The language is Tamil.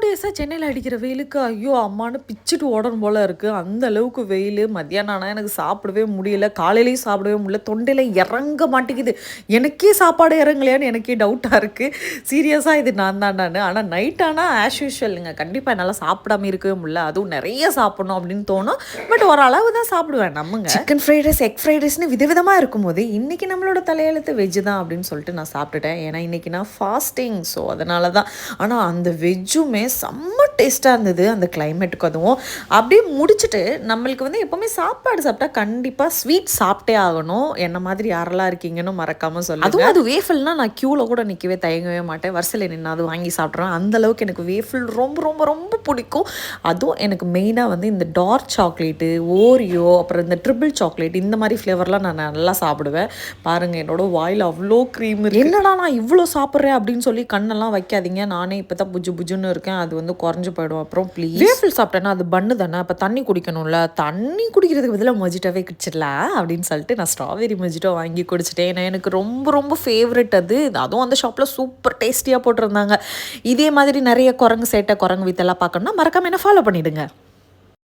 டேஸாக சென்னையில் அடிக்கிற வெயிலுக்கு ஐயோ அம்மானு பிச்சுட்டு ஓடணும் போல் இருக்குது. அந்த அளவுக்கு வெயில். மத்தியானம் ஆனால் எனக்கு சாப்பிடவே முடியல, காலையிலையும் சாப்பிடவே முடியல, தொண்டையில் இறங்க மாட்டேங்குது. எனக்கே சாப்பாடு இறங்கலையான்னு எனக்கே டவுட்டாக இருக்குது. சீரியஸாக இது நான் தான். ஆனால் நைட் ஆனால் ஆஸ் யூஷுவல்ங்க, கண்டிப்பாக என்னால் சாப்பிடாம இருக்கவே முடியல. அதுவும் நிறைய சாப்பிடணும் அப்படின்னு தோணும். பட் ஒரு அளவு தான் சாப்பிடுவேன். நம்மங்க chicken fried rice, egg fried ரைஸ்னு விதவிதமாக இருக்கும்போது இன்றைக்கி நம்மளோட தலையெழுத்து வெஜ்ஜு தான் அப்படின்னு சொல்லிட்டு நான் சாப்பிட்டுட்டேன். ஏன்னா இன்றைக்கி நான் ஃபாஸ்டிங், ஸோ அதனால தான். ஆனால் அந்த வெஜ்ஜுமே செம்ம டேஸ்ட்டாக இருந்தது அந்த கிளைமேட்டுக்கு. அதுவும் அப்படியே முடிச்சுட்டு நம்மளுக்கு வந்து எப்போவுமே சாப்பாடு சாப்பிட்டா கண்டிப்பாக ஸ்வீட் சாப்பிட்டே ஆகணும். என்ன மாதிரி யாரெல்லாம் இருக்கீங்கன்னு மறக்காமல் சொல்லுங்கள். அதுவும் அது வேஃபிள்னால் நான் க்யூவில் கூட நிற்கவே தயங்கவே மாட்டேன். வரிசையில் நின்று அது வாங்கி சாப்பிட்றேன். அந்தளவுக்கு எனக்கு வேஃபிள் ரொம்ப ரொம்ப ரொம்ப பிடிக்கும். அதுவும் எனக்கு மெயினாக வந்து இந்த டார்க் சாக்லேட்டு, ஓரியோ, அப்புறம் இந்த ட்ரிபிள் சாக்லேட், இந்த மாதிரி ஃப்ளேவர்லாம் நான் நல்லா சாப்பிடுவேன். பாருங்கள் என்னோட வாயில் அவ்வளோ க்ரீம் இருக்குது. என்னடா நான் இவ்வளோ சாப்பிட்றேன் அப்படின்னு சொல்லி கண்ணெல்லாம் வைக்காதீங்க. நானே இப்போ தான் புஜ்ஜுன்னு இருக்கேன். அது வந்து குறைஞ்சு போயிடும். அப்புறம் ப்ளீஸ், வேஃபிள் சாப்பிட்டேன்னா அது பண்ணு தானே, அப்போ தண்ணி குடிக்கணும்ல, தண்ணி குடிக்கிறதுக்கு பதிலாக மொஜிட்டோவே குடிச்சிடலாம் அப்படின்னு சொல்லிட்டு நான் ஸ்ட்ராபெரி மொஜிட்டோ வாங்கி குடிச்சிட்டேன். ஏன்னா எனக்கு ரொம்ப ரொம்ப ஃபேவரட் அது. அதுவும் அந்த ஷாப்பில் சூப்பர் டேஸ்டியாக போட்டிருந்தாங்க. இதே மாதிரி நிறைய குரங்கு சேட்டை, குரங்கு வீத்தெல்லாம் பார்க்கணுன்னா மறக்காமல் என்ன ஃபாலோ பண்ணிவிடுங்க.